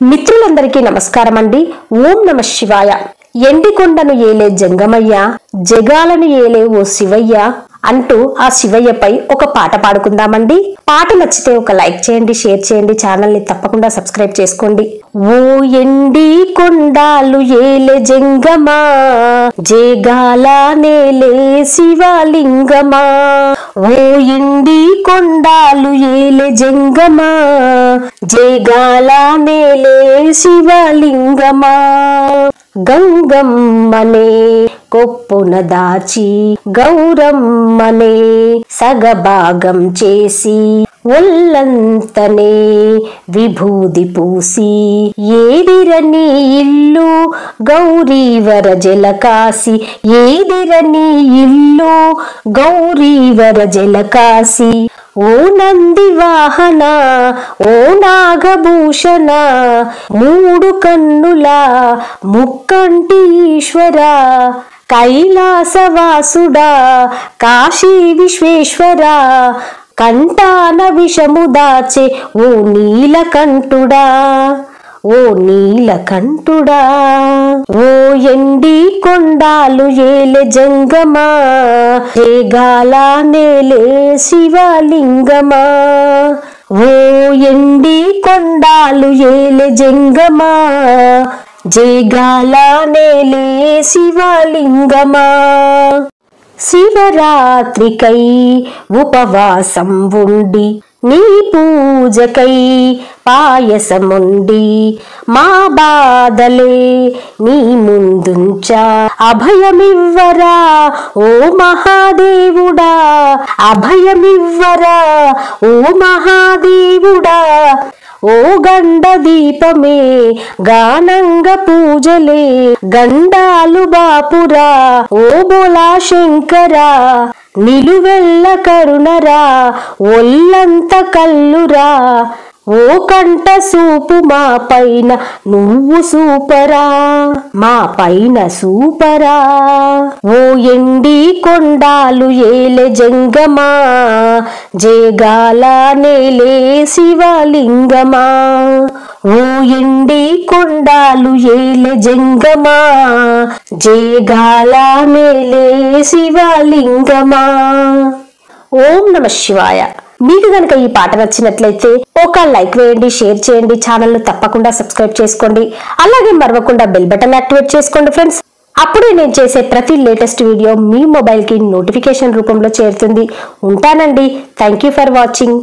మిత్రులందరికీ నమస్కారం అండి. ఓం నమ శివాయ. ఎండికొండను ఏలే జంగమయ్య, జగాలను ఏలే ఓ శివయ్య అంటూ ఆ శివయ్యపై ఒక పాట పాడుకుందామండి. పాట నచ్చితే ఒక లైక్ చేయండి, షేర్ చేయండి, ఛానల్ ని తప్పకుండా సబ్స్క్రైబ్ చేసుకోండి. ఓ ఎండి కొండాలు ఏలే జంగమా, జగాల నేలే శివలింగమా. ఓ ఎండి కొండాలు ఏలే జంగమా, జగాల నేలే శివలింగమా. గంగమ్మనే కొప్పున దాచి గౌరమ్మనే సగభాగం చేసి ఒళ్ళంతనే విభూది పూసి ఏదిరని ఇల్లు గౌరీవర జలకాసి, ఏదిరని ఇల్లు గౌరీవర జలకాసి. ఓ నంది వాహన, ఓ నాగభూషణ, మూడు కన్నుల ముక్కంటి ఈశ్వర, కైలాసవాసుడా కాశీ విశ్వేశ్వర, కంటాన విషము దాచే ఓ నీలకంఠుడా, ఓ నీలకంఠుడా. ఓ ఎండి కొండాలు ఏలే జంగమా, జగాల నేలే శివలింగమా. ఓ ఎండి కొండాలు ఏలే జంగమా, జగాల నేలే శివలింగమా. శివరాత్రికై ఉపవాసం ఉండి నీ పూజకై పాయసముండి మా బాధలే నీ ముందుంచా. అభయమివ్వరా ఓ మహాదేవుడా, అభయమివ్వరా ఓ మహాదేవుడా. ఓ గండ దీపమే గానంగ పూజలే గండాలు బాపురా, ఓ బోలా శంకరా నిలువెల్ల కరుణరా, ఒళ్ళంత కల్లురా. ఓ కంట సూపు మా పైన నువ్వు సూపరా, మా పైన సూపరా. ఓ ఎండి కొండాలు ఏలే జంగమా, జగాల నేలే శివలింగమా. ఓ ఎండి కొండాలు ఏలే జంగమా, జగాల నేలే శివలింగమా. ఓం నమ శివాయ. మీకు గనక ఈ పాట నచ్చినట్లయితే ఒక లైక్ వేయండి, షేర్ చేయండి, ఛానల్ ను తప్పకుండా సబ్స్క్రైబ్ చేసుకోండి. అలాగే మరవకుండా బెల్ బటన్ యాక్టివేట్ చేసుకోండి ఫ్రెండ్స్. అప్పుడే నేను చేసే ప్రతి లేటెస్ట్ వీడియో మీ మొబైల్ కి నోటిఫికేషన్ రూపంలో చేరుతుంది. ఉంటానండి. Thank you for watching.